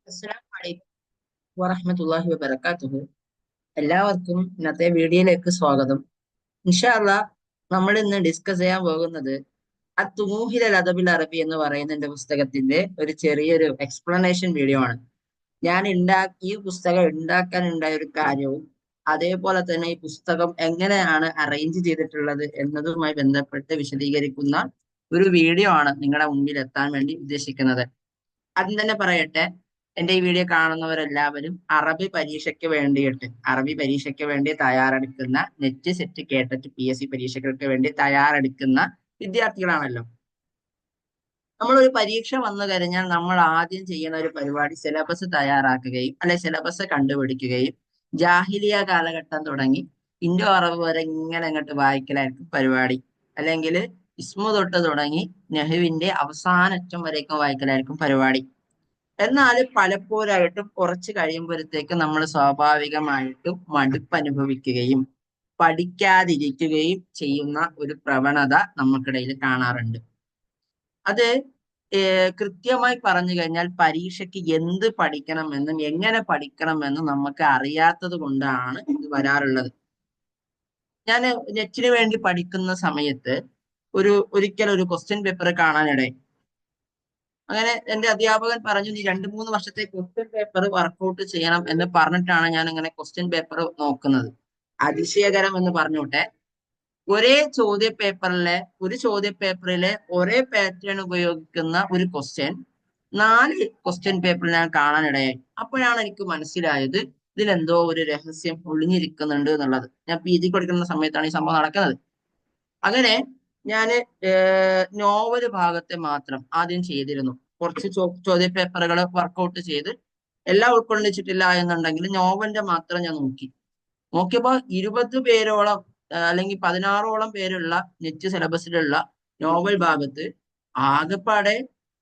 അസ്സലാമു അലൈക്കും വറഹ്മത്തുള്ളാഹി വബറകാതുഹു. എല്ലാവർക്കും ഇന്നത്തെ വീഡിയോയിലേക്ക് സ്വാഗതം. ഇൻഷാ അള്ളാ നമ്മൾ ഇന്ന് ഡിസ്കസ് ചെയ്യാൻ പോകുന്നത് അത്തുമൂഹിലൽ അദബിൽ അറബി എന്ന് പറയുന്ന എന്റെ പുസ്തകത്തിന്റെ ഒരു ചെറിയൊരു എക്സ്പ്ലനേഷൻ വീഡിയോ ആണ്. ഈ പുസ്തകം ഉണ്ടാക്കാൻ ഉണ്ടായ ഒരു കാര്യവും അതേപോലെ തന്നെ ഈ പുസ്തകം എങ്ങനെയാണ് അറേഞ്ച് ചെയ്തിട്ടുള്ളത് എന്നതുമായി ബന്ധപ്പെട്ട് വിശദീകരിക്കുന്ന ഒരു വീഡിയോ ആണ് നിങ്ങളുടെ മുമ്പിൽ എത്താൻ വേണ്ടി ഉദ്ദേശിക്കുന്നത്. ആദ്യം തന്നെ പറയട്ടെ, എന്റെ ഈ വീഡിയോ കാണുന്നവരെല്ലാവരും അറബി പരീക്ഷയ്ക്ക് വേണ്ടി തയ്യാറെടുക്കുന്ന നെറ്റ് സെറ്റ് കേട്ടിട്ട് PSC പരീക്ഷകൾക്ക് വേണ്ടി തയ്യാറെടുക്കുന്ന വിദ്യാർത്ഥികളാണല്ലോ. നമ്മളൊരു പരീക്ഷ വന്നു കഴിഞ്ഞാൽ നമ്മൾ ആദ്യം ചെയ്യുന്ന ഒരു പരിപാടി സിലബസ് തയ്യാറാക്കുകയും അല്ലെ സിലബസ് കണ്ടുപിടിക്കുകയും ജാഹിലിയ കാലഘട്ടം തുടങ്ങി ഇൻഡോ അറബ് വരെ ഇങ്ങനെ അങ്ങോട്ട് വായിക്കലായിരിക്കും പരിപാടി. അല്ലെങ്കിൽ ഇസ്മു തൊട്ട് തുടങ്ങി നെഹുവിന്റെ അവസാനറ്റം വരേക്കും വായിക്കലായിരിക്കും പരിപാടി. എന്നാൽ പലപ്പോഴായിട്ടും കുറച്ച് കഴിയുമ്പോഴത്തേക്ക് നമ്മൾ സ്വാഭാവികമായിട്ടും മടുപ്പ് അനുഭവിക്കുകയും പഠിക്കാതിരിക്കുകയും ചെയ്യുന്ന ഒരു പ്രവണത നമുക്കിടയിൽ കാണാറുണ്ട്. അത് കൃത്യമായി പറഞ്ഞു കഴിഞ്ഞാൽ പരീക്ഷയ്ക്ക് എന്ത് പഠിക്കണമെന്നും എങ്ങനെ പഠിക്കണമെന്നും നമുക്ക് അറിയാത്തത് കൊണ്ടാണ് ഇത് വരാറുള്ളത്. ഞാൻ നെറ്റിന് വേണ്ടി പഠിക്കുന്ന സമയത്ത് ഒരിക്കൽ ഒരു ക്വസ്റ്റ്യൻ പേപ്പർ കാണാനിടയായി. അങ്ങനെ എന്റെ അധ്യാപകൻ പറഞ്ഞു, നീ 2-3 വർഷത്തെ ക്വസ്റ്റ്യൻ പേപ്പർ വർക്കൗട്ട് ചെയ്യണം എന്ന് പറഞ്ഞിട്ടാണ് ഞാൻ അങ്ങനെ ക്വസ്റ്റ്യൻ പേപ്പർ നോക്കുന്നത്. അതിശയകരം എന്ന് പറഞ്ഞോട്ടെ, ഒരു ചോദ്യ പേപ്പറിലെ ഒരേ പാറ്റേൺ ഉപയോഗിക്കുന്ന ഒരു ക്വസ്റ്റ്യൻ 4 ക്വസ്റ്റ്യൻ പേപ്പറിൽ ഞാൻ കാണാനിടയായി. അപ്പോഴാണ് എനിക്ക് മനസ്സിലായത് ഇതിലെന്തോ ഒരു രഹസ്യം ഒളിഞ്ഞിരിക്കുന്നുണ്ട് എന്നുള്ളത്. ഞാൻ PG പഠിക്കുന്ന സമയത്താണ് ഈ സംഭവം നടക്കുന്നത്. അങ്ങനെ ഞാന് നോവല് ഭാഗത്തെ മാത്രം ആദ്യം ചെയ്തിരുന്നു. കുറച്ച് ചോദ്യ പേപ്പറുകൾ വർക്കൗട്ട് ചെയ്ത് എല്ലാം ഉൾക്കൊള്ളിച്ചിട്ടില്ല എന്നുണ്ടെങ്കിൽ നോവലിന്റെ മാത്രം ഞാൻ നോക്കിയപ്പോ 20 പേരോളം അല്ലെങ്കിൽ 16ഓളം പേരുള്ള നെറ്റ് സിലബസിലുള്ള നോവൽ ഭാഗത്ത് ആകെപ്പാടെ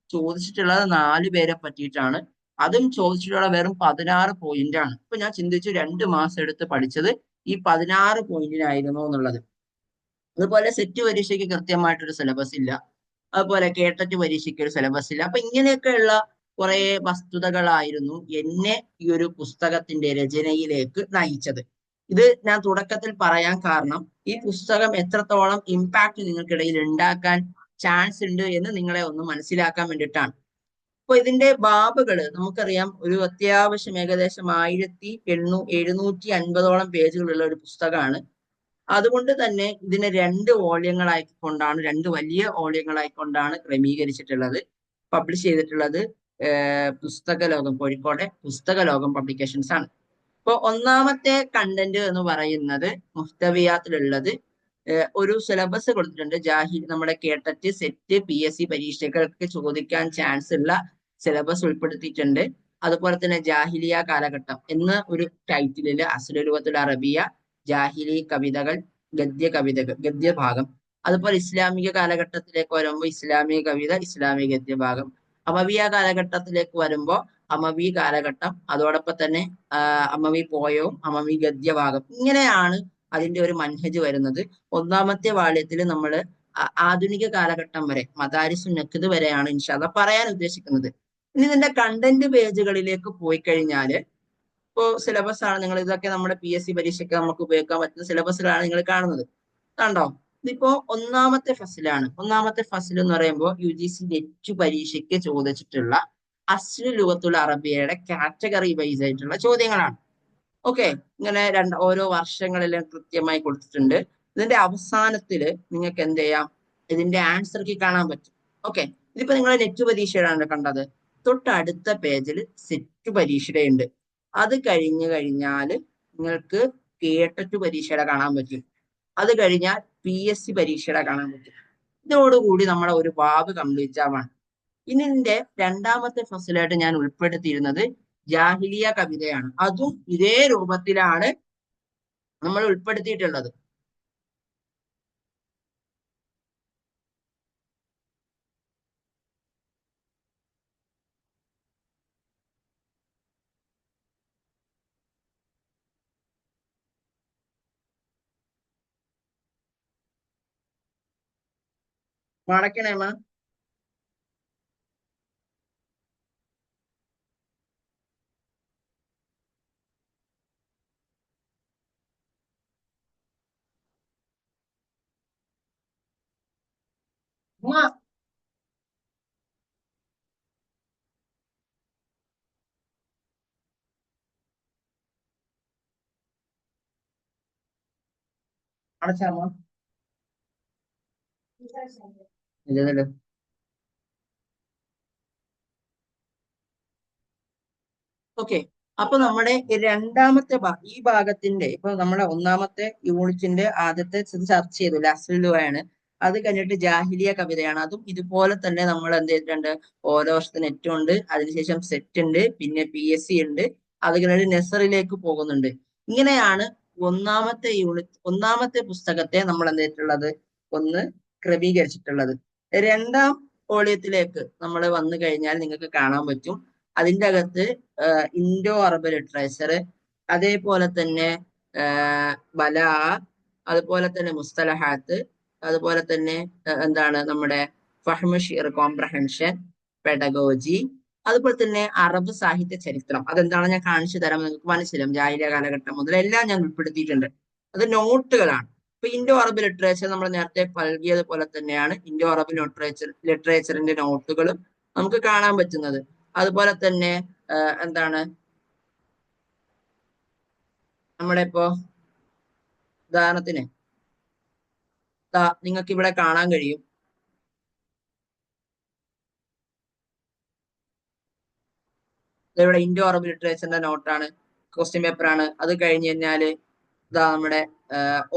ചോദിച്ചിട്ടുള്ളത് 4 പേരെ പറ്റിയിട്ടാണ്. അതും ചോദിച്ചിട്ടുള്ള വെറും 16 പോയിന്റ് ആണ്. ഇപ്പൊ ഞാൻ ചിന്തിച്ചു 2 മാസം എടുത്ത് പഠിച്ചത് ഈ 16 പോയിന്റിനായിരുന്നു എന്നുള്ളത്. അതുപോലെ സെറ്റ് പരീക്ഷയ്ക്ക് കൃത്യമായിട്ടൊരു സിലബസ് ഇല്ല. അതുപോലെ കേട്ടറ്റ് പരീക്ഷയ്ക്ക് ഒരു സിലബസ് ഇല്ല. അപ്പൊ ഇങ്ങനെയൊക്കെയുള്ള കുറെ വസ്തുതകളായിരുന്നു എന്നെ ഈ ഒരു പുസ്തകത്തിന്റെ രചനയിലേക്ക് നയിച്ചത്. ഇത് ഞാൻ തുടക്കത്തിൽ പറയാൻ കാരണം ഈ പുസ്തകം എത്രത്തോളം ഇമ്പാക്ട് നിങ്ങൾക്കിടയിൽ ഉണ്ടാക്കാൻ ചാൻസ് ഉണ്ട് എന്ന് നിങ്ങളെ ഒന്ന് മനസ്സിലാക്കാൻ വേണ്ടിയിട്ടാണ്. അപ്പൊ ഇതിന്റെ ബാബുകള് നമുക്കറിയാം, ഒരു അത്യാവശ്യം ഏകദേശം 1750ഓളം പേജുകളുള്ള ഒരു പുസ്തകമാണ്. അതുകൊണ്ട് തന്നെ ഇതിനെ 2 വോള്യങ്ങളായിക്കൊണ്ടാണ്, 2 വലിയ വോള്യങ്ങളായിക്കൊണ്ടാണ് ക്രമീകരിച്ചിട്ടുള്ളത്. പബ്ലിഷ് ചെയ്തിട്ടുള്ളത് പുസ്തകലോകം, കോഴിക്കോട്ടെ പുസ്തകലോകം പബ്ലിക്കേഷൻസ് ആണ്. ഇപ്പൊ ഒന്നാമത്തെ കണ്ടന്റ് എന്ന് പറയുന്നത് മുഹ്തവിയാത്തിലുള്ളത് ഒരു സിലബസ് കൊടുത്തിട്ടുണ്ട്. നമ്മുടെ കേട്ടറ്റ് സെറ്റ് PSC പരീക്ഷകൾക്ക് ചോദിക്കാൻ ചാൻസ് ഉള്ള സിലബസ് ഉൾപ്പെടുത്തിയിട്ടുണ്ട്. അതുപോലെ തന്നെ ജാഹിലിയ കാലഘട്ടം എന്ന ഒരു ടൈറ്റിലില് അസ്ലുലുഗത്തുൽ അറബിയ, ജാഹിലി കവിതകൾ, ഗദ്യഭാഗം. അതുപോലെ ഇസ്ലാമിക കാലഘട്ടത്തിലേക്ക് വരുമ്പോൾ ഇസ്ലാമിക കവിത, ഇസ്ലാമിക ഗദ്യഭാഗം. അമവിയ കാലഘട്ടത്തിലേക്ക് വരുമ്പോൾ അമവി കാലഘട്ടം, അതോടൊപ്പം തന്നെ അമവി പോയവും അമവി ഗദ്യഭാഗം. ഇങ്ങനെയാണ് അതിന്റെ ഒരു മൻഹജ് വരുന്നത്. ഒന്നാമത്തെ വാള്യത്തിൽ നമ്മൾ ആധുനിക കാലഘട്ടം വരെ, മദാരിസു നഖ്ദ് വരെയാണ് ഇൻഷാ അല്ലാഹ് പറയാൻ ഉദ്ദേശിക്കുന്നത്. ഇനി ഇതിന്റെ കണ്ടന്റ് പേജുകളിലേക്ക് പോയി കഴിഞ്ഞാല് ഇപ്പോ സിലബസ് ആണ്, നിങ്ങൾ ഇതൊക്കെ നമ്മുടെ PSC പരീക്ഷയ്ക്ക് നമുക്ക് ഉപയോഗിക്കാൻ പറ്റുന്ന സിലബസുകളാണ് നിങ്ങൾ കാണുന്നത്. കണ്ടോ, ഇതിപ്പോ ഒന്നാമത്തെ ഫസിലാണ്. ഒന്നാമത്തെ ഫസിൽ എന്ന് പറയുമ്പോൾ UGC നെറ്റ് പരീക്ഷയ്ക്ക് ചോദിച്ചിട്ടുള്ള അസ്ലു ലുഗത്തുൽ അറബിയയുടെ കാറ്റഗറി വൈസ് ആയിട്ടുള്ള ചോദ്യങ്ങളാണ്. ഓക്കെ, ഇങ്ങനെ ഓരോ വർഷങ്ങളിലും കൃത്യമായി കൊടുത്തിട്ടുണ്ട്. ഇതിന്റെ അവസാനത്തില് നിങ്ങൾക്ക് എന്ത് ചെയ്യാം, ഇതിന്റെ ആൻസർ കീ കാണാൻ പറ്റും. ഓക്കെ, ഇതിപ്പോ നിങ്ങൾ നെറ്റ് പരീക്ഷയാണ് കണ്ടത്. തൊട്ടടുത്ത പേജിൽ സെറ്റ് പരീക്ഷയുടെ ഉണ്ട്. അത് കഴിഞ്ഞു കഴിഞ്ഞാല് നിങ്ങൾക്ക് കേട്ടറ്റ് പരീക്ഷയുടെ കാണാൻ പറ്റും. അത് കഴിഞ്ഞാൽ PSC പരീക്ഷയുടെ കാണാൻ പറ്റും. ഇതോടുകൂടി നമ്മളെ ഒരു ബാബ് കംപ്ലീറ്റ് ആവാണ്. ഇനി ഇതിന്റെ രണ്ടാമത്തെ ഫസലായിട്ട് ഞാൻ ഉൾപ്പെടുത്തിയിരുന്നത് ജാഹിലിയ കവിതയാണ്. അതും ഇതേ രൂപത്തിലാണ് നമ്മൾ ഉൾപ്പെടുത്തിയിട്ടുള്ളത്. മടക്കണേമ ഉമ്മ അടച്ചാമോ ഇല്ലല്ലോ. ഓക്കെ. അപ്പൊ നമ്മുടെ രണ്ടാമത്തെ ഈ ഭാഗത്തിന്റെ ഇപ്പൊ നമ്മുടെ ഒന്നാമത്തെ യൂണിറ്റിന്റെ ആദ്യത്തെ ഇത് ചർച്ച ചെയ്തു ലസ്ലുവാണ്. അത് കഴിഞ്ഞിട്ട് ജാഹിലിയ കവിതയാണ്. അതും ഇതുപോലെ തന്നെ നമ്മൾ എന്ത് ചെയ്തിട്ടുണ്ട്, ഓരോ വർഷത്തെ നെറ്റ് ഉണ്ട്, അതിനുശേഷം സെറ്റ് ഉണ്ട്, പിന്നെ PSC ഉണ്ട്, അത് കഴിഞ്ഞിട്ട് നെസറിലേക്ക് പോകുന്നുണ്ട്. ഇങ്ങനെയാണ് ഒന്നാമത്തെ പുസ്തകത്തെ നമ്മൾ എന്ത് ചെയ്തിട്ടുള്ളത്, ഒന്ന് ക്രമീകരിച്ചിട്ടുള്ളത്. രണ്ടാം വോള്യത്തിലേക്ക് നമ്മൾ വന്നു കഴിഞ്ഞാൽ നിങ്ങൾക്ക് കാണാൻ പറ്റും അതിന്റെ അകത്ത് ഇൻഡോ അറബ് ലിറ്ററേച്ചർ, അതേപോലെ തന്നെ ബലാ, അതുപോലെ തന്നെ മുസ്തലഹാത്ത്, അതുപോലെ തന്നെ എന്താണ് നമ്മുടെ ഫഹ്മ് ഷിർ കോംപ്രഹെൻഷൻ, പെഡഗോജി, അതുപോലെ തന്നെ അറബ് സാഹിത്യ ചരിത്രം. അതെന്താണ് ഞാൻ കാണിച്ചു തരാം, നിങ്ങൾക്ക് മനസ്സിലാവും. ജാഹിലിയ കാലഘട്ടം മുതൽ എല്ലാം ഞാൻ ഉൾപ്പെടുത്തിയിട്ടുണ്ട്. അത് നോട്ടുകളാണ്. ഇപ്പൊ ഇൻഡോ അറബ് ലിറ്ററേച്ചർ നമ്മൾ നേരത്തെ നൽകിയതുപോലെ തന്നെയാണ് ഇൻഡോ അറബ് ലിറ്ററേച്ചറിന്റെ നോട്ടുകളും നമുക്ക് കാണാൻ പറ്റുന്നത്. അതുപോലെ തന്നെ എന്താണ് നമ്മുടെ ഇപ്പോ ഉദാഹരണത്തിന് നിങ്ങൾക്ക് ഇവിടെ കാണാൻ കഴിയും. ഇവിടെ ഇൻഡോ അറബ് ലിറ്ററേച്ചറിന്റെ നോട്ടാണ്, ക്വസ്റ്റ്യൻ പേപ്പറാണ്. അത് കഴിഞ്ഞ് കഴിഞ്ഞാല് നമ്മുടെ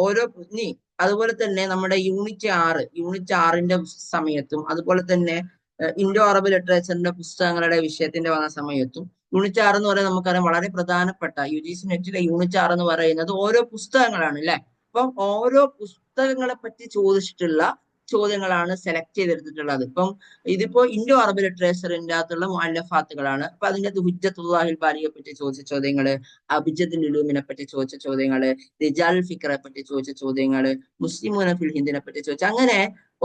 ഓരോ ഇനി അതുപോലെ തന്നെ നമ്മുടെ യൂണിറ്റ് 6ന്റെ സമയത്തും, അതുപോലെ തന്നെ ഇൻഡോ അറബ് ലിറ്ററേച്ചറിന്റെ പുസ്തകങ്ങളുടെ വിഷയത്തിന്റെ വന്ന സമയത്തും യൂണിറ്റ് 6 എന്ന് പറയുന്നത് നമുക്കറിയാം വളരെ പ്രധാനപ്പെട്ട UGC നെറ്റിലെ യൂണിറ്റ് 6 എന്ന് പറയുന്നത് ഓരോ പുസ്തകങ്ങളാണ് അല്ലെ. അപ്പം ഓരോ പുസ്തകങ്ങളെ പറ്റി ചോദിച്ചിട്ടുള്ള ചോദ്യങ്ങളാണ് സെലക്ട് ചെയ്തെടുത്തിട്ടുള്ളത്. ഇപ്പം ഇതിപ്പോ ഇൻഡോ അറബ് ലിറ്ററേച്ചറിന്റെ അകത്തുള്ള മുഅല്ലഫാത്തുകളാണ്. അപ്പൊ അതിന്റെ അകത്ത് ഹുജ്ജത്തുല്ലാഹിൽ ബാരിയെ പറ്റി ചോദിച്ച ചോദ്യങ്ങള്, അബിജത്തുൽ ഉലൂമിനെ പറ്റി ചോദിച്ച ചോദ്യങ്ങള്, റിജാൽ ഫിക്റെ പറ്റി ചോദിച്ച ചോദ്യങ്ങള്, മുസ്ലിമൂന ഫിൽ ഹിന്ദിനെ പറ്റി ചോദിച്ച, അങ്ങനെ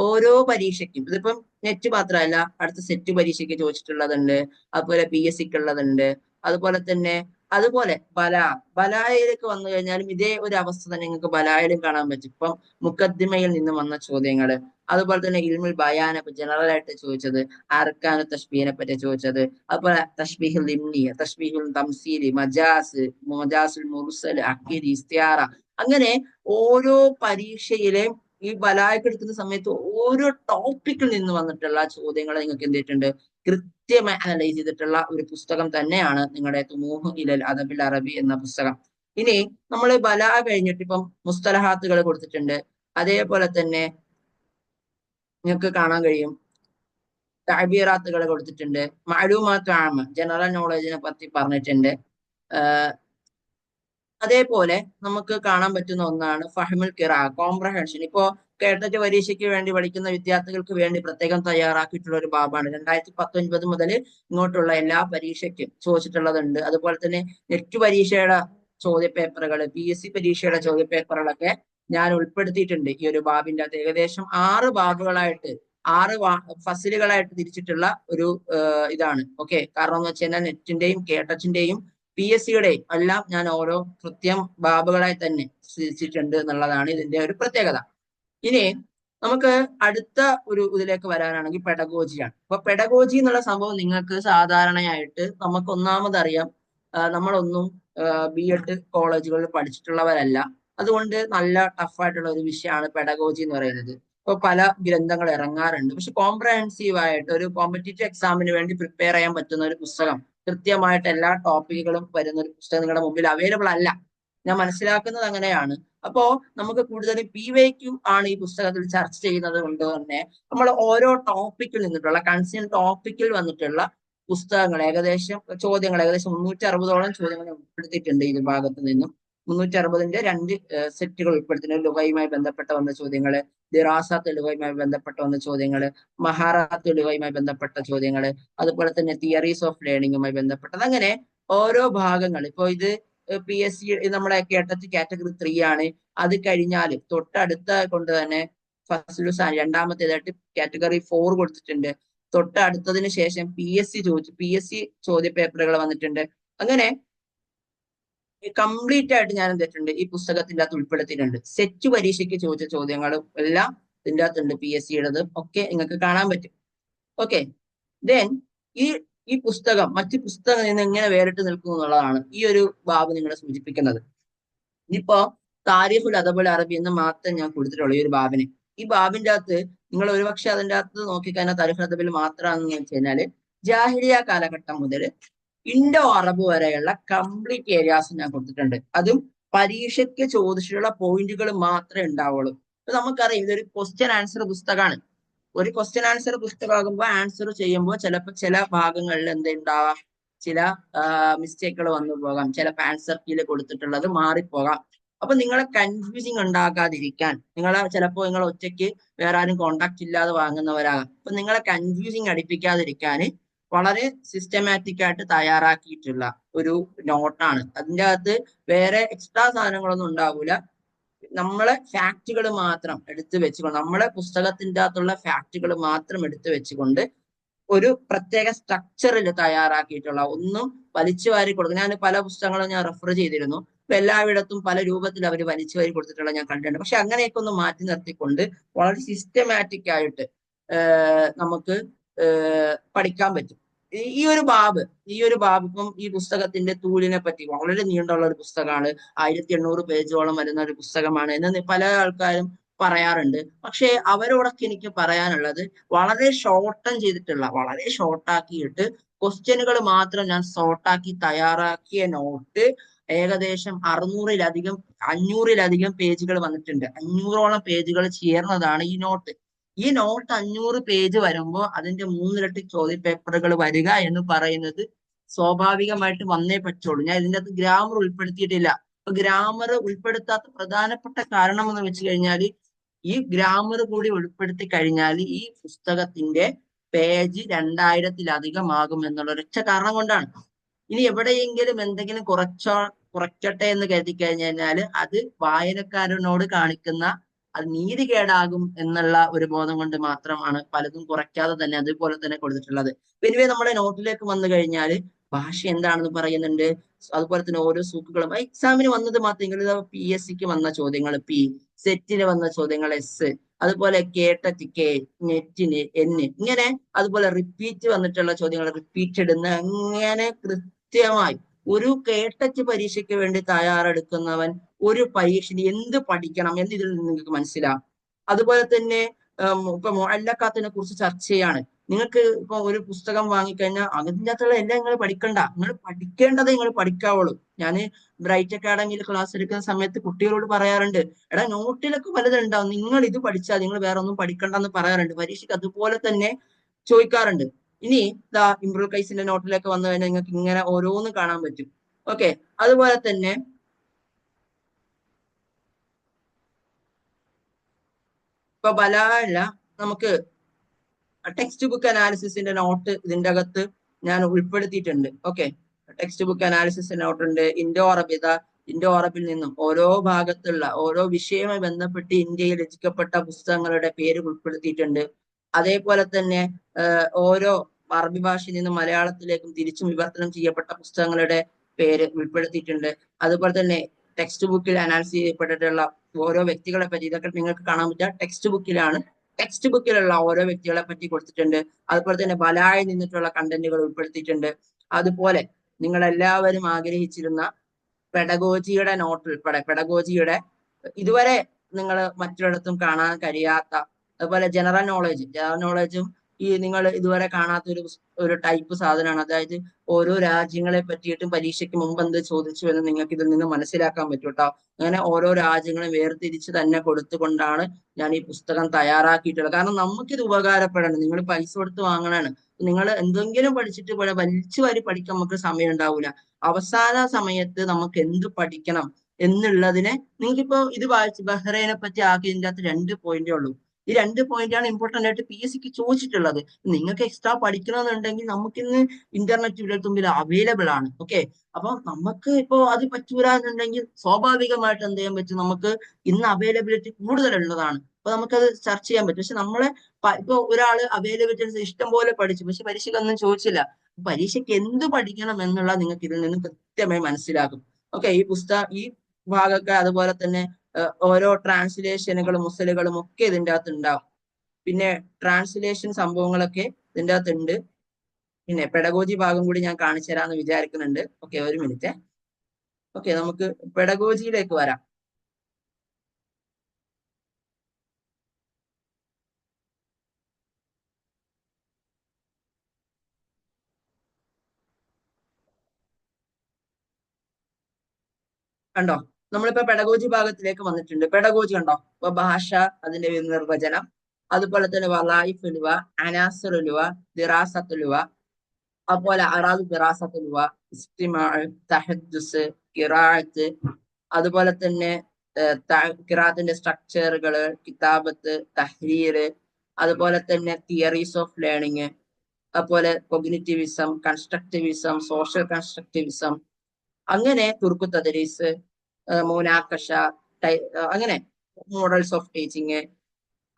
ഓരോ പരീക്ഷയ്ക്കും ഇതിപ്പം നെറ്റ് മാത്രമല്ല, അടുത്ത സെറ്റ് പരീക്ഷയ്ക്ക് ചോദിച്ചിട്ടുള്ളതുണ്ട്, അതുപോലെ PSCക്ക് ഉള്ളതുണ്ട്, അതുപോലെ തന്നെ ബലായയിലേക്ക് വന്നു കഴിഞ്ഞാലും ഇതേ ഒരു അവസ്ഥ തന്നെ നിങ്ങൾക്ക് ബലായിലും കാണാൻ പറ്റും. ഇപ്പം മുക്കദ്ദിമയിൽ നിന്ന് വന്ന ചോദ്യങ്ങള്, അതുപോലെ തന്നെ ഇൽമുൽ ബയാനെ പറ്റി ജനറൽ ആയിട്ട് ചോദിച്ചത്, അർക്കാനു തഷ്ബീഹിനെ പറ്റി ചോദിച്ചത്, അതുപോലെ തഷ്ബീഹുൽ ഇംനി, തഷ്ബീഹുൽ തംസീലി, മജാസുൽ മുർസൽ, അക്കീദ്, ഇസ്തിയാറ, അങ്ങനെ ഓരോ പരീക്ഷയിലെയും ഈ ബലായൊക്കെ എടുക്കുന്ന സമയത്ത് ഓരോ ടോപ്പിക്കിൽ നിന്ന് വന്നിട്ടുള്ള ചോദ്യങ്ങൾ നിങ്ങൾക്ക് എന്ത് ചെയ്തിട്ടുണ്ട്, കൃത്യമായി അനലൈസ് ചെയ്തിട്ടുള്ള ഒരു പുസ്തകം തന്നെയാണ് നിങ്ങളുടെ തുമൂഹ് ഇലൽ അദബിൽ അറബി എന്ന പുസ്തകം. ഇനി നമ്മൾ ബലാ കഴിഞ്ഞിട്ട് ഇപ്പം മുസ്തലഹാത്തുകൾ കൊടുത്തിട്ടുണ്ട്, അതേപോലെ തന്നെ നിങ്ങൾക്ക് കാണാൻ കഴിയും തഅബീറാത്തുകൾ കൊടുത്തിട്ടുണ്ട്, മഅലൂമാത്ത് ആമ ജനറൽ നോളജിനെ പറ്റി പറഞ്ഞിട്ടുണ്ട്. അതേപോലെ നമുക്ക് കാണാൻ പറ്റുന്ന ഒന്നാണ് ഫഹ്മുൽ ഖിറാ, കോംപ്രഹെൻഷൻ. ഇപ്പോ കേട്ടറ്റ് പരീക്ഷയ്ക്ക് വേണ്ടി പഠിക്കുന്ന വിദ്യാർത്ഥികൾക്ക് വേണ്ടി പ്രത്യേകം തയ്യാറാക്കിയിട്ടുള്ള ഒരു ബാബാണ്. 2019 മുതൽ ഇങ്ങോട്ടുള്ള എല്ലാ പരീക്ഷയ്ക്കും ചോദിച്ചിട്ടുള്ളതുണ്ട്. അതുപോലെ തന്നെ നെറ്റ് പരീക്ഷയുടെ ചോദ്യപേപ്പറുകൾ, PSC പരീക്ഷയുടെ ചോദ്യപേപ്പറുകളൊക്കെ ഞാൻ ഉൾപ്പെടുത്തിയിട്ടുണ്ട് ഈ ഒരു ബാബിന്റെ അകത്ത്. ഏകദേശം 6 ബാബുകളായിട്ട് 6 ഫസിലുകളായിട്ട് തിരിച്ചിട്ടുള്ള ഒരു ഇതാണ്. ഓക്കെ, കാരണം എന്ന് വെച്ച് കഴിഞ്ഞാൽ നെറ്റിന്റെയും കേട്ടറ്റിന്റെയും PSCയുടെയും എല്ലാം ഞാൻ ഓരോ കൃത്യം ബാബുകളായി തന്നെ തിരിച്ചിട്ടുണ്ട് എന്നുള്ളതാണ് ഇതിന്റെ ഒരു പ്രത്യേകത. ഇനി നമുക്ക് അടുത്ത ഒരു ഇതിലേക്ക് വരാനാണെങ്കിൽ പെഡഗോജിയാണ്. അപ്പൊ പെഡഗോജി എന്നുള്ള സംഭവം നിങ്ങൾക്ക് സാധാരണയായിട്ട് നമുക്ക് ഒന്നാമത് അറിയാം, നമ്മളൊന്നും B.Ed കോളേജുകളിൽ പഠിച്ചിട്ടുള്ളവരല്ല. അതുകൊണ്ട് നല്ല ടഫായിട്ടുള്ള ഒരു വിഷയമാണ് പെഡഗോജി എന്ന് പറയുന്നത്. ഇപ്പൊ പല ഗ്രന്ഥങ്ങൾ ഇറങ്ങാറുണ്ട്, പക്ഷെ കോംപ്രഹെൻസീവ് ആയിട്ട് ഒരു കോമ്പറ്റീറ്റീവ് എക്സാമിന് വേണ്ടി പ്രിപ്പയർ ചെയ്യാൻ പറ്റുന്ന ഒരു പുസ്തകം, കൃത്യമായിട്ട് എല്ലാ ടോപ്പിക്കുകളും വരുന്ന ഒരു പുസ്തകം നിങ്ങളുടെ മുമ്പിൽ അവൈലബിൾ അല്ല. ഞാൻ മനസ്സിലാക്കുന്നത് അങ്ങനെയാണ്. അപ്പോ നമുക്ക് കൂടുതലും PYQ ആണ് ഈ പുസ്തകത്തിൽ ചർച്ച ചെയ്യുന്നത് കൊണ്ട് തന്നെ നമ്മൾ ഓരോ ടോപ്പിക്കിൽ നിന്നിട്ടുള്ള കൺസേൺ ടോപ്പിക്കിൽ വന്നിട്ടുള്ള പുസ്തകങ്ങൾ ചോദ്യങ്ങൾ ഏകദേശം 360ഓളം ചോദ്യങ്ങൾ ഉൾപ്പെടുത്തിയിട്ടുണ്ട് ഈ ഭാഗത്ത് നിന്നും. 360ന്റെ 2 സെറ്റുകൾ ഉൾപ്പെടുത്തിയിട്ടുണ്ട്. ലുഗയുമായി ബന്ധപ്പെട്ട വന്ന ചോദ്യങ്ങള്, ദിറാസാത്ത് ലുഗയുമായി ബന്ധപ്പെട്ട വന്ന ചോദ്യങ്ങള്, മഹാറാത്ത് ലുഗയുമായി ബന്ധപ്പെട്ട ചോദ്യങ്ങള്, അതുപോലെ തന്നെ തിയറീസ് ഓഫ് ലേണിംഗുമായി ബന്ധപ്പെട്ടത്, അങ്ങനെ ഓരോ ഭാഗങ്ങൾ. ഇപ്പൊ ഇത് PSC നമ്മുടെ കേട്ടറ്റ് കാറ്റഗറി 3 ആണ്. അത് കഴിഞ്ഞാൽ തൊട്ടടുത്ത കൊണ്ട് തന്നെ ഫസ്ലുസാൻ രണ്ടാമത്തേതായിട്ട് കാറ്റഗറി 4 കൊടുത്തിട്ടുണ്ട്. തൊട്ടടുത്തതിന് ശേഷം PSC ചോദ്യ പേപ്പറുകൾ വന്നിട്ടുണ്ട്. അങ്ങനെ കംപ്ലീറ്റ് ആയിട്ട് ഞാൻ എന്തിട്ടുണ്ട് ഈ പുസ്തകത്തിന്റെ അകത്ത് ഉൾപ്പെടുത്തിയിട്ടുണ്ട്. സെറ്റ് പരീക്ഷയ്ക്ക് ചോദിച്ച ചോദ്യങ്ങളും എല്ലാം ഇതിൻ്റെ അകത്തുണ്ട് PSCയുടേത് ഒക്കെ നിങ്ങൾക്ക് കാണാൻ പറ്റും. ഓക്കെ, ദെൻ ഈ ഈ പുസ്തകം മറ്റു പുസ്തകങ്ങളിൽ നിന്ന് എങ്ങനെ വേറിട്ട് നിൽക്കുന്നു എന്നുള്ളതാണ് ഈ ഒരു ബാബ് നിങ്ങളെ സൂചിപ്പിക്കുന്നത്. ഇനിയിപ്പോ താരിഖുൽ അദബുൽ അറബി എന്ന് മാത്രം ഞാൻ കൊടുത്തിട്ടുള്ളൂ ഈ ഒരു ബാബിന്. ഈ ബാബിന്റെ അകത്ത് നിങ്ങൾ ഒരുപക്ഷെ അതിന്റെ അകത്ത് നോക്കിക്കഴിഞ്ഞാൽ താരിഖുൽ അദബിൽ മാത്രമാണെന്ന് വെച്ച് കഴിഞ്ഞാല് ജാഹിലിയ കാലഘട്ടം മുതൽ ഇൻഡോ അറബ് വരെയുള്ള കംപ്ലീറ്റ് ഏരിയാസ് ഞാൻ കൊടുത്തിട്ടുണ്ട്. അതും പരീക്ഷയ്ക്ക് ചോദിച്ചിട്ടുള്ള പോയിന്റുകൾ മാത്രമേ ഉണ്ടാവുള്ളൂ. ഇപ്പൊ നമുക്കറിയാം ഇതൊരു ക്വസ്റ്റ്യൻ ആൻസർ പുസ്തകമാണ്. ഒരു ക്വസ്റ്റ്യൻ ആൻസർ പുസ്തകമാകുമ്പോൾ ആൻസർ ചെയ്യുമ്പോൾ ചിലപ്പോൾ ചില ഭാഗങ്ങളിൽ എന്തുണ്ടാവാം, ചില മിസ്റ്റേക്കുകൾ വന്നു പോകാം, ചിലപ്പോൾ ആൻസർ കീയിൽ കൊടുത്തിട്ടുള്ളത് മാറിപ്പോകാം. അപ്പൊ നിങ്ങളെ കൺഫ്യൂസിങ് ഉണ്ടാക്കാതിരിക്കാൻ, ചിലപ്പോൾ നിങ്ങൾ ഒറ്റയ്ക്ക് വേറെ ആരും കോണ്ടാക്ട് ഇല്ലാതെ വാങ്ങുന്നവരാകാം. അപ്പൊ നിങ്ങളെ കൺഫ്യൂസിങ് അടിപ്പിക്കാതിരിക്കാൻ വളരെ സിസ്റ്റമാറ്റിക് ആയിട്ട് തയ്യാറാക്കിയിട്ടുള്ള ഒരു നോട്ടാണ്. അതിൻ്റെ അകത്ത് വേറെ എക്സ്ട്രാ സാധനങ്ങളൊന്നും ഉണ്ടാവില്ല. നമ്മളെ ഫാക്റ്റുകൾ മാത്രം എടുത്തു വെച്ചുകൊണ്ട്, നമ്മളെ പുസ്തകത്തിൻ്റെ അകത്തുള്ള ഫാക്റ്റുകൾ മാത്രം എടുത്തു വെച്ചുകൊണ്ട് ഒരു പ്രത്യേക സ്ട്രക്ചറിൽ തയ്യാറാക്കിയിട്ടുള്ള, ഒന്നും വലിച്ചു വാരി കൊടുക്കും. ഞാൻ പല പുസ്തകങ്ങളും ഞാൻ റെഫർ ചെയ്തിരുന്നു. ഇപ്പൊ എല്ലായിടത്തും പല രൂപത്തിൽ അവർ വലിച്ചു വാരി കൊടുത്തിട്ടുള്ള ഞാൻ കണ്ടിട്ടുണ്ട്. പക്ഷെ അങ്ങനെയൊക്കെ ഒന്ന് മാറ്റി നിർത്തിക്കൊണ്ട് വളരെ സിസ്റ്റമാറ്റിക് ആയിട്ട് നമുക്ക് പഠിക്കാൻ പറ്റും. ഈ ഒരു ബാബ് ഇപ്പം ഈ പുസ്തകത്തിന്റെ തൂലിനെ പറ്റി വളരെ നീണ്ടുള്ള ഒരു പുസ്തകമാണ്. 1800 പേജോളം വരുന്ന ഒരു പുസ്തകമാണ് എന്ന് പല ആൾക്കാരും പറയാറുണ്ട്. പക്ഷെ അവരോടൊക്കെ എനിക്ക് പറയാനുള്ളത്, വളരെ ഷോർട്ടൺ ചെയ്തിട്ടുള്ള, വളരെ ഷോർട്ടാക്കിയിട്ട് ക്വസ്റ്റ്യനുകൾ മാത്രം ഞാൻ ഷോർട്ടാക്കി തയ്യാറാക്കിയ നോട്ട് ഏകദേശം 500-ലധികം പേജുകൾ വന്നിട്ടുണ്ട്. 500ഓളം പേജുകൾ ചേർന്നതാണ് ഈ നോട്ട്. ഈ നോട്ട് 500 പേജ് വരുമ്പോൾ അതിന്റെ 3 ഇരട്ടി ചോദ്യപേപ്പറുകൾ വരിക എന്ന് പറയുന്നത് സ്വാഭാവികമായിട്ട് വന്നേ പറ്റുള്ളൂ. ഞാൻ ഇതിൻ്റെ അകത്ത് ഗ്രാമർ ഉൾപ്പെടുത്തിയിട്ടില്ല. അപ്പൊ ഗ്രാമർ ഉൾപ്പെടുത്താത്ത പ്രധാനപ്പെട്ട കാരണം എന്ന് വെച്ച് കഴിഞ്ഞാൽ, ഈ ഗ്രാമർ കൂടി ഉൾപ്പെടുത്തി കഴിഞ്ഞാൽ ഈ പുസ്തകത്തിന്റെ പേജ് 2000-ലധികം ആകും എന്നുള്ള ഒരൊറ്റ കാരണം കൊണ്ടാണ്. ഇനി എവിടെയെങ്കിലും എന്തെങ്കിലും കുറയ്ക്കട്ടെ എന്ന് കരുതി കഴിഞ്ഞാൽ അത് വായനക്കാരനോട് കാണിക്കുന്ന അത് നീതികേടാകും എന്നുള്ള ഒരു ബോധം കൊണ്ട് മാത്രമാണ് പലതും കുറയ്ക്കാതെ തന്നെ അതുപോലെ തന്നെ കൊടുത്തിട്ടുള്ളത്. പിന്നെ നമ്മുടെ നോട്ടിലേക്ക് വന്നു കഴിഞ്ഞാൽ ഭാഷ എന്താണെന്ന് പറയുന്നുണ്ട്. അതുപോലെ തന്നെ ഓരോ സൂക്കുകളും എക്സാമിന് വന്നത് മാത്രം, PSCക്ക് വന്ന ചോദ്യങ്ങൾ P, സെറ്റിന് വന്ന ചോദ്യങ്ങൾ S, അതുപോലെ കേട്ടറ്റ് K, നെറ്റിന് N, ഇങ്ങനെ അതുപോലെ റിപ്പീറ്റ് വന്നിട്ടുള്ള ചോദ്യങ്ങൾ റിപ്പീറ്റഡ് എന്ന്, അങ്ങനെ കൃത്യമായി ഒരു കേട്ടറ്റ് പരീക്ഷയ്ക്ക് വേണ്ടി തയ്യാറെടുക്കുന്നവൻ ഒരു പരീക്ഷയിൽ എന്ത് പഠിക്കണം എന്ന് ഇതിൽ നിന്ന് നിങ്ങൾക്ക് മനസ്സിലാവും. അതുപോലെ തന്നെ ഇപ്പൊ മുഅല്ലഖാത്തിനെ കുറിച്ച് ചർച്ച ചെയ്യാണ്. നിങ്ങൾക്ക് ഇപ്പൊ ഒരു പുസ്തകം വാങ്ങിക്കഴിഞ്ഞാൽ അതിൻ്റെ അകത്തുള്ള എല്ലാം നിങ്ങൾ പഠിക്കണ്ട. നിങ്ങൾ പഠിക്കേണ്ടത് നിങ്ങൾ പഠിക്കാവുള്ളൂ. ഞാൻ ബ്രൈറ്റ് അക്കാഡമിയിൽ ക്ലാസ് എടുക്കുന്ന സമയത്ത് കുട്ടികളോട് പറയാറുണ്ട്, എടാ നോട്ടിലൊക്കെ പലതുണ്ടാവും, നിങ്ങൾ ഇത് പഠിച്ചാൽ നിങ്ങൾ വേറെ ഒന്നും പഠിക്കണ്ടെന്ന് പറയാറുണ്ട്. പരീക്ഷയ്ക്ക് അതുപോലെ തന്നെ ചോദിക്കാറുണ്ട്. ഇനി ഇംറുൽ ഖൈസിന്റെ നോട്ടിലേക്ക് വന്നു കഴിഞ്ഞാൽ നിങ്ങൾക്ക് ഇങ്ങനെ ഓരോന്ന് കാണാൻ പറ്റും. ഓക്കെ, അതുപോലെ തന്നെ ഇപ്പൊ ബലാല നമുക്ക് ടെക്സ്റ്റ് ബുക്ക് അനാലിസിസിന്റെ നോട്ട് ഇതിന്റെ അകത്ത് ഞാൻ ഉൾപ്പെടുത്തിയിട്ടുണ്ട്. ഓക്കെ, ടെക്സ്റ്റ് ബുക്ക് അനാലിസിസിന്റെ നോട്ട് ഉണ്ട്. ഇൻഡോ അറബിൽ നിന്നും ഓരോ ഭാഗത്തുള്ള ഓരോ വിഷയവുമായി ബന്ധപ്പെട്ട് ഇന്ത്യയിൽ രചിക്കപ്പെട്ട പുസ്തകങ്ങളുടെ പേര് ഉൾപ്പെടുത്തിയിട്ടുണ്ട്. അതേപോലെ തന്നെ ഓരോ അറബി ഭാഷയിൽ നിന്നും മലയാളത്തിലേക്കും തിരിച്ചും വിവർത്തനം ചെയ്യപ്പെട്ട പുസ്തകങ്ങളുടെ പേര് ഉൾപ്പെടുത്തിയിട്ടുണ്ട്. അതുപോലെ തന്നെ ടെക്സ്റ്റ് ബുക്കിൽ അനാലിസിസ് ചെയ്യപ്പെട്ടിട്ടുള്ള ഓരോ വ്യക്തികളെ പറ്റി, ഇതൊക്കെ നിങ്ങൾക്ക് കാണാൻ പറ്റുക ടെക്സ്റ്റ് ബുക്കിലാണ്. ടെക്സ്റ്റ് ബുക്കിലുള്ള ഓരോ വ്യക്തികളെ പറ്റി കൊടുത്തിട്ടുണ്ട്. അതുപോലെ തന്നെ ബലായിൽ നിന്നിട്ടുള്ള കണ്ടന്റുകൾ ഉൾപ്പെടുത്തിയിട്ടുണ്ട്. അതുപോലെ നിങ്ങൾ എല്ലാവരും ആഗ്രഹിച്ചിരുന്ന പെഡഗോജിയുടെ നോട്ട് ഉൾപ്പെടെ, പെഡഗോജിയുടെ ഇതുവരെ നിങ്ങൾ മറ്റൊരിടത്തും കാണാൻ കഴിയാത്ത, അതുപോലെ ജനറൽ നോളജും ഈ നിങ്ങൾ ഇതുവരെ കാണാത്ത ഒരു ടൈപ്പ് സാധനമാണ്. അതായത് ഓരോ രാജ്യങ്ങളെ പറ്റിയിട്ടും പരീക്ഷയ്ക്ക് മുമ്പ് എന്ത് ചോദിച്ചു എന്ന് നിങ്ങൾക്ക് ഇതിൽ നിന്ന് മനസ്സിലാക്കാൻ പറ്റും കേട്ടോ. അങ്ങനെ ഓരോ രാജ്യങ്ങളും വേർതിരിച്ച് തന്നെ കൊടുത്തുകൊണ്ടാണ് ഞാൻ ഈ പുസ്തകം തയ്യാറാക്കിയിട്ടുള്ളത്. കാരണം നമുക്കിത് ഉപകാരപ്പെടണം. നിങ്ങൾ പൈസ കൊടുത്ത് വാങ്ങണാണ്. നിങ്ങൾ എന്തെങ്കിലും പഠിച്ചിട്ട് വലിച്ചു വാരി പഠിക്കാൻ നമുക്ക് സമയം ഉണ്ടാവില്ല. അവസാന സമയത്ത് നമുക്ക് എന്ത് പഠിക്കണം എന്നുള്ളതിനെ, നിങ്ങൾക്കിപ്പോ ഇത് വായിച്ച് ബഹ്റൈനെ പറ്റി ആകെ ഇതിൻ്റെ അകത്ത് 2 പോയിന്റേ ഉള്ളൂ. ഈ 2 പോയിന്റാണ് ഇമ്പോർട്ടന്റ് ആയിട്ട് PSCക്ക് ചോദിച്ചിട്ടുള്ളത്. നിങ്ങൾക്ക് എക്സ്ട്രാ പഠിക്കണമെന്നുണ്ടെങ്കിൽ നമുക്കിന്ന് ഇന്റർനെറ്റ് വിരൽത്തുമ്പിൽ അവൈലബിൾ ആണ്. ഓക്കെ, അപ്പൊ നമുക്ക് ഇപ്പോ അത് പറ്റൂല എന്നുണ്ടെങ്കിൽ സ്വാഭാവികമായിട്ട് എന്ത് ചെയ്യാൻ പറ്റും, നമുക്ക് ഇന്ന് അവൈലബിലിറ്റി കൂടുതലുള്ളതാണ്. അപ്പൊ നമുക്കത് ചർച്ച ചെയ്യാൻ പറ്റും. പക്ഷെ നമ്മളെ ഇപ്പൊ ഒരാള് അവൈലബിലിറ്റി ഇഷ്ടം പോലെ പഠിച്ചു, പക്ഷെ പരീക്ഷയ്ക്കൊന്നും ചോദിച്ചില്ല. പരീക്ഷയ്ക്ക് എന്ത് പഠിക്കണം എന്നുള്ള നിങ്ങൾക്ക് ഇതിൽ നിന്ന് കൃത്യമായി മനസ്സിലാകും. ഓക്കെ, ഈ ഭാഗമൊക്കെ അതുപോലെ തന്നെ ഓരോ ട്രാൻസ്ലേഷനുകളും മുസലുകളും ഒക്കെ ഇതിൻ്റെ അകത്ത് ഉണ്ടാവും. പിന്നെ ട്രാൻസ്ലേഷൻ സംഭവങ്ങളൊക്കെ ഇതിൻ്റെ അകത്തുണ്ട്. പിന്നെ പെഡഗോജി ഭാഗം കൂടി ഞാൻ കാണിച്ചു തരാമെന്ന് വിചാരിക്കുന്നുണ്ട്. ഓക്കെ, ഒരു മിനിറ്റ്. ഓക്കെ, നമുക്ക് പെഡഗോജിയിലേക്ക് വരാം. കണ്ടോ, നമ്മളിപ്പോ പെഡഗോജി ഭാഗത്തിലേക്ക് വന്നിട്ടുണ്ട്. പെഡഗോജി കണ്ടോ, ഇപ്പൊ ഭാഷ, അതിന്റെ നിർവചനം, അതുപോലെ തന്നെ വലായിഫുലുവ, അനാസുലുവ, ദിറാസത്തുലുവ, അതുപോലെ അറാദ് ദിറാസത്തുലുവ, ഇസ്തിമാ, തഹദ്ദുസ്, ഖിറാഅത്ത്, അതുപോലെ തന്നെ ഖിറാഅത്തിന്റെ സ്ട്രക്ചറുകള്, കിതാബത്ത്, തഹ്രീർ, അതുപോലെ തന്നെ തിയറീസ് ഓഫ് ലേണിംഗ്, അതുപോലെ കൊഗ്നിറ്റിവിസം, കൺസ്ട്രക്റ്റിവിസം, സോഷ്യൽ കൺസ്ട്രക്റ്റിവിസം, അങ്ങനെ തുർക്കു തദ്രീസ്, മുനാക്കഷ, അങ്ങനെ മോഡൽസ് ഓഫ് ടീച്ചിങ്,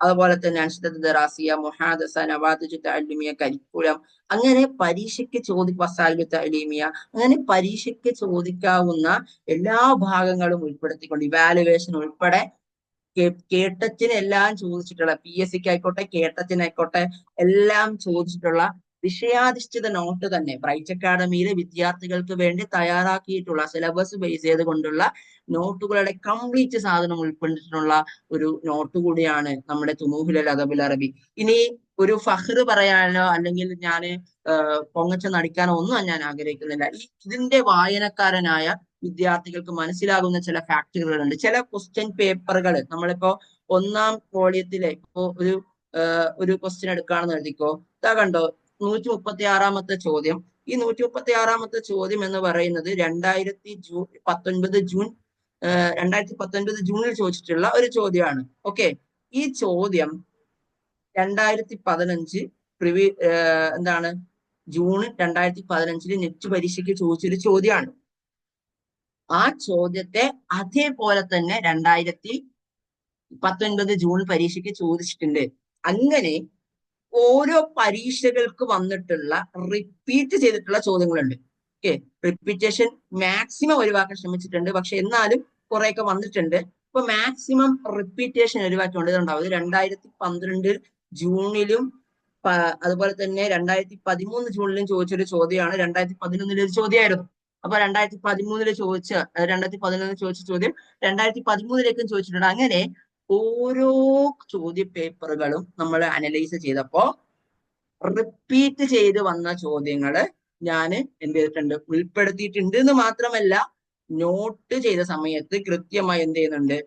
അതുപോലെ തന്നെ അൻഷിദത്ത് ദറാസിയ, മുഹാദസ, നവാദിജു തഅല്ലുമിയ, കരിക്കുലം, അങ്ങനെ പരീക്ഷയ്ക്ക് വസായിലു തഅലീമിയ, അങ്ങനെ പരീക്ഷയ്ക്ക് ചോദിക്കാവുന്ന എല്ലാ ഭാഗങ്ങളും ഉൾപ്പെടുത്തിക്കൊണ്ട് ഇവാലുവേഷൻ ഉൾപ്പെടെ കേട്ടച്ചിന് എല്ലാം ചോദിച്ചിട്ടുള്ള, PSC ആയിക്കോട്ടെ കേട്ടച്ചിനായിക്കോട്ടെ എല്ലാം ചോദിച്ചിട്ടുള്ള വിഷയാധിഷ്ഠിത നോട്ട് തന്നെ ബ്രൈറ്റ് അക്കാഡമിയിലെ വിദ്യാർത്ഥികൾക്ക് വേണ്ടി തയ്യാറാക്കിയിട്ടുള്ള സിലബസ് ബേസ് ചെയ്തുകൊണ്ടുള്ള നോട്ടുകളുടെ കംപ്ലീറ്റ് സാധനം ഉൾപ്പെട്ടിട്ടുള്ള ഒരു നോട്ട് കൂടിയാണ് നമ്മുടെ തുമൂഹുൽ അദബുൽ അറബി. ഇനി ഒരു ഫഖ്ർ പറയാനോ അല്ലെങ്കിൽ ഞാൻ പൊങ്ങച്ച നടിക്കാനോ ഒന്നും ഞാൻ ആഗ്രഹിക്കുന്നില്ല. ഇതിന്റെ വായനക്കാരനായ വിദ്യാർത്ഥികൾക്ക് മനസ്സിലാകുന്ന ചില ഫാക്ടറുകളുണ്ട്. ചില ക്വസ്റ്റ്യൻ പേപ്പറുകൾ നമ്മളിപ്പോ ഒന്നാം വോളിയത്തിലെ ഇപ്പോ ഒരു ക്വസ്റ്റ്യൻ എടുക്കുകയാണെന്ന് എഴുതിക്കോ. ഇതാ കണ്ടോ, 136-ാമത്തെ ചോദ്യം. ഈ 136-ാമത്തെ ചോദ്യം എന്ന് പറയുന്നത് 2019 ജൂണിൽ ചോദിച്ചിട്ടുള്ള ഒരു ചോദ്യമാണ്. ഓക്കെ, ഈ ചോദ്യം 2015 ജൂൺ 2015 നെറ്റ് പരീക്ഷയ്ക്ക് ചോദിച്ചൊരു ചോദ്യമാണ്. ആ ചോദ്യത്തെ അതേപോലെ തന്നെ 2019 ജൂൺ പരീക്ഷയ്ക്ക് ചോദിച്ചിട്ടുണ്ട്. അങ്ങനെ ഓരോ പരീക്ഷകൾക്ക് വന്നിട്ടുള്ള റിപ്പീറ്റ് ചെയ്തിട്ടുള്ള ചോദ്യങ്ങളുണ്ട്. ഓക്കെ, റിപ്പീറ്റേഷൻ മാക്സിമം ഒഴിവാക്കാൻ ശ്രമിച്ചിട്ടുണ്ട്, പക്ഷെ എന്നാലും കുറെയൊക്കെ വന്നിട്ടുണ്ട്. ഇപ്പൊ മാക്സിമം റിപ്പീറ്റേഷൻ ഒഴിവാക്കിക്കൊണ്ടത് 2012 ജൂണിലും അതുപോലെ തന്നെ 2013 ജൂണിലും ചോദിച്ചൊരു ചോദ്യമാണ്. 2011 ഒരു ചോദ്യമായിരുന്നു. അപ്പൊ 2011 ചോദിച്ച ചോദ്യം 2013 ചോദിച്ചിട്ടുണ്ട്. അങ്ങനെ ഓരോ ചോദ്യ പേപ്പറുകളും നമ്മൾ അനലൈസ് ചെയ്തപ്പോ റിപ്പീറ്റ് ചെയ്ത് വന്ന ചോദ്യങ്ങള് ഞാൻ എന്ത് ചെയ്തിട്ടുണ്ട്, ഉൾപ്പെടുത്തിയിട്ടുണ്ട് എന്ന് മാത്രമല്ല നോട്ട് ചെയ്ത സമയത്ത് കൃത്യമായി എന്ത് ചെയ്യുന്നുണ്ട്,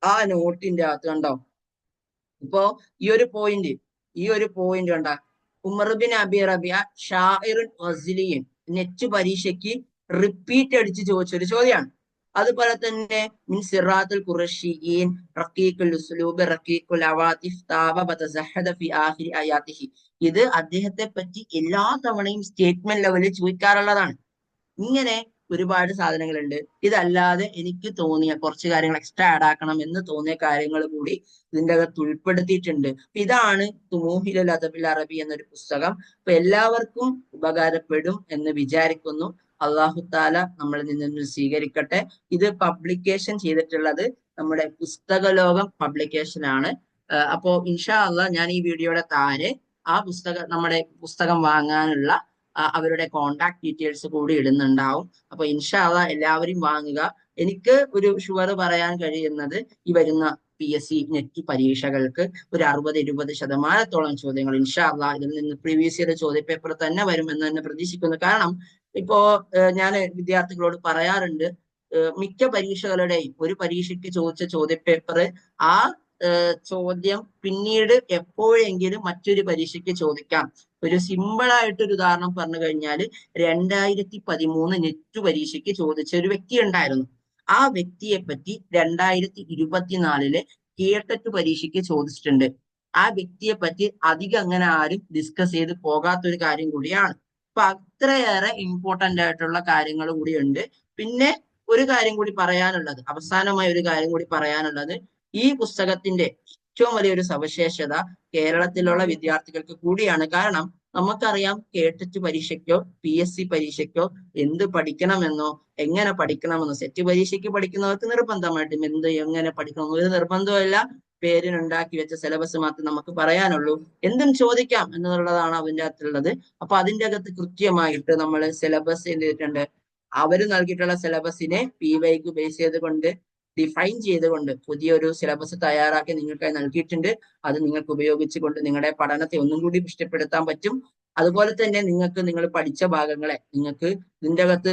ആ നോട്ടിന്റെ അകത്ത് കണ്ടോ, ഇപ്പോ ഈ ഒരു പോയിന്റ് കണ്ട, ഉമർ ബിൻ അബി റബിയ ഷാഇറുൻ ഗസ്ലിയൻ നെറ്റ് പരീക്ഷയ്ക്ക് റിപ്പീറ്റ് അടിച്ച് ചോദിച്ചൊരു ചോദ്യമാണ്. അതുപോലെ തന്നെ മിൻ സിറാത്തുൽ ഖുറശിയീൻ റഖീഖുൽ ഉസ്ലൂബ് റഖീഖുൽ അവാതിഫ് താബ ബതസഹദ ഫി ആഖിരി ആയാതിഹി. ഇത് അദ്ദേഹത്തെ പറ്റി എല്ലാ തവണയും സ്റ്റേറ്റ്മെന്റ് ലെവലിൽ ചോദിക്കാറുള്ളതാണ്. ഇങ്ങനെ ഒരുപാട് സാധനങ്ങളുണ്ട്. ഇതല്ലാതെ എനിക്ക് തോന്നിയ കുറച്ച് കാര്യങ്ങൾ എക്സ്ട്രാ ആഡ് ആക്കണം എന്ന് തോന്നിയ കാര്യങ്ങൾ കൂടി ഇതിൻ്റെ അകത്ത് ഉൾപ്പെടുത്തിയിട്ടുണ്ട്. ഇതാണ് തുമൂഹിലുൽ അദബിൽ അറബി എന്നൊരു പുസ്തകം. അപ്പൊ എല്ലാവർക്കും ഉപകാരപ്പെടും എന്ന് വിചാരിക്കുന്നു. അള്ളാഹു താല നമ്മളിൽ നിന്ന് സ്വീകരിക്കട്ടെ. ഇത് പബ്ലിക്കേഷൻ ചെയ്തിട്ടുള്ളത് നമ്മുടെ പുസ്തകലോകം പബ്ലിക്കേഷൻ ആണ്. അപ്പോ ഇൻഷാ അള്ളാഹ് ഞാൻ ഈ വീഡിയോയുടെ താഴെ നമ്മുടെ പുസ്തകം വാങ്ങാനുള്ള അവരുടെ കോണ്ടാക്ട് ഡീറ്റെയിൽസ് കൂടി ഇടുന്നുണ്ടാവും. അപ്പൊ ഇൻഷാ അള്ളാഹ് എല്ലാവരും വാങ്ങുക. എനിക്ക് ഒരു ഷുവർ പറയാൻ കഴിയുന്നത് ഈ വരുന്ന PSC നെറ്റ് പരീക്ഷകൾക്ക് ഒരു 60-70% ചോദ്യങ്ങൾ ഇൻഷാ അള്ളാഹ് ഇതിൽ നിന്ന് പ്രീവിയസ് ഇയർ ചോദ്യപേപ്പർ തന്നെ വരും എന്ന് തന്നെ പ്രതീക്ഷിക്കുന്നു. കാരണം ഇപ്പോ ഞാൻ വിദ്യാർത്ഥികളോട് പറയാറുണ്ട്, മിക്ക പരീക്ഷകളുടെയും ഒരു പരീക്ഷയ്ക്ക് ചോദിച്ച ചോദ്യപേപ്പർ ആ ചോദ്യം പിന്നീട് എപ്പോഴെങ്കിലും മറ്റൊരു പരീക്ഷയ്ക്ക് ചോദിക്കാം. ഒരു സിമ്പിൾ ആയിട്ടൊരു ഉദാഹരണം പറഞ്ഞു കഴിഞ്ഞാൽ 2013 നെറ്റ് പരീക്ഷയ്ക്ക് ചോദിച്ച ഒരു വ്യക്തി ഉണ്ടായിരുന്നു. ആ വ്യക്തിയെ പറ്റി 2024 കേട്ടറ്റ് പരീക്ഷയ്ക്ക് ചോദിച്ചിട്ടുണ്ട്. ആ വ്യക്തിയെ പറ്റി അധികം അങ്ങനെ ആരും ഡിസ്കസ് ചെയ്ത് പോകാത്തൊരു കാര്യം കൂടിയാണ്. അപ്പൊ അത്രയേറെ ഇമ്പോർട്ടന്റ് ആയിട്ടുള്ള കാര്യങ്ങൾ കൂടിയുണ്ട്. പിന്നെ ഒരു കാര്യം കൂടി പറയാനുള്ളത്, അവസാനമായ ഒരു കാര്യം കൂടി പറയാനുള്ളത്, ഈ പുസ്തകത്തിന്റെ ഏറ്റവും വലിയൊരു സവിശേഷത കേരളത്തിലുള്ള വിദ്യാർത്ഥികൾക്ക് കൂടിയാണ്. കാരണം നമുക്കറിയാം കേട്ടിട്ട് പരീക്ഷയ്ക്കോ PSC പരീക്ഷയ്ക്കോ എന്ത് പഠിക്കണമെന്നോ എങ്ങനെ പഠിക്കണമെന്നോ, സെറ്റ് പരീക്ഷയ്ക്ക് പഠിക്കുന്നവർക്ക് നിർബന്ധമായിട്ടും എന്ത് എങ്ങനെ പഠിക്കണം ഒരു നിർബന്ധമല്ല. പേരിനുണ്ടാക്കി വെച്ച സിലബസ് മാത്രം നമുക്ക് പറയാനുള്ളൂ. എന്തും ചോദിക്കാം എന്നുള്ളതാണ് അതിൻ്റെ അകത്തുള്ളത്. അപ്പൊ അതിൻ്റെ അകത്ത് കൃത്യമായിട്ട് നമ്മൾ സിലബസ് എന്ത് ചെയ്തിട്ടുണ്ട്, അവര് നൽകിയിട്ടുള്ള സിലബസിനെ PYQ ബേസ് ചെയ്തുകൊണ്ട് ഡിഫൈൻ ചെയ്തുകൊണ്ട് പുതിയൊരു സിലബസ് തയ്യാറാക്കി നിങ്ങൾക്കായി നൽകിയിട്ടുണ്ട്. അത് നിങ്ങൾക്ക് ഉപയോഗിച്ചുകൊണ്ട് നിങ്ങളുടെ പഠനത്തെ ഒന്നും കൂടി പുഷ്ടിപ്പെടുത്താൻ പറ്റും. അതുപോലെ തന്നെ നിങ്ങൾക്ക് നിങ്ങൾ പഠിച്ച ഭാഗങ്ങളെ നിങ്ങൾക്ക് ഇതിൻ്റെ അകത്ത്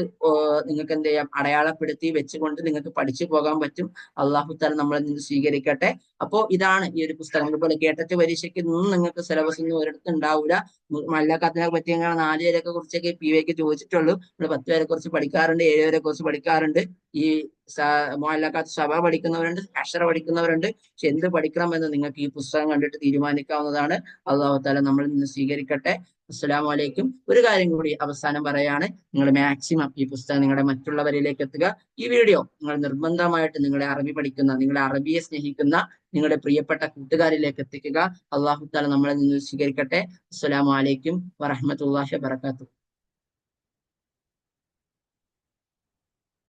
നിങ്ങൾക്ക് എന്ത് ചെയ്യാം, അടയാളപ്പെടുത്തി വെച്ചുകൊണ്ട് നിങ്ങൾക്ക് പഠിച്ചു പോകാൻ പറ്റും. അള്ളാഹു തആല നമ്മളിൽ നിന്ന് സ്വീകരിക്കട്ടെ. അപ്പോ ഇതാണ് ഈ ഒരു പുസ്തകം. അതുപോലെ കേട്ടറ്റ് പരീക്ഷയ്ക്ക് ഒന്നും നിങ്ങൾക്ക് സിലബസ് ഒന്നും ഒരിടത്ത് ഉണ്ടാവില്ല. മല്ലക്കത്തിനെ പറ്റി ഞങ്ങൾ 4 വരെയൊക്കെ കുറിച്ചൊക്കെ PYQ ചോദിച്ചിട്ടുള്ളൂ. നമ്മൾ 10 വരെ കുറിച്ച് പഠിക്കാറുണ്ട്, 7 വരെ കുറിച്ച് പഠിക്കാറുണ്ട്. ഈ മുഅല്ലഖാത്ത് സബ പഠിക്കുന്നവരുണ്ട്, അഷറ പഠിക്കുന്നവരുണ്ട്. പക്ഷെ എന്ത് പഠിക്കണമെന്ന് നിങ്ങൾക്ക് ഈ പുസ്തകം കണ്ടിട്ട് തീരുമാനിക്കാവുന്നതാണ്. അള്ളാഹു തആല നമ്മളിൽ നിന്ന് സ്വീകരിക്കട്ടെ. അസ്സലാമു അലൈക്കും. ഒരു കാര്യം കൂടി അവസാനം പറയാണ്, നിങ്ങൾ മാക്സിമം ഈ പുസ്തകം നിങ്ങളുടെ മറ്റുള്ളവരിലേക്ക് എത്തുക. ഈ വീഡിയോ നിങ്ങൾ നിർബന്ധമായിട്ട് നിങ്ങളെ അറബി പഠിക്കുന്ന, നിങ്ങളെ അറബിയെ സ്നേഹിക്കുന്ന നിങ്ങളുടെ പ്രിയപ്പെട്ട കൂട്ടുകാരിലേക്ക് എത്തിക്കുക. അള്ളാഹു തആല നമ്മളെ നിന്ന് സ്വീകരിക്കട്ടെ. അസ്സലാമു അലൈക്കും വറഹ്മത്തുള്ളാഹി വബറകാതുഹു.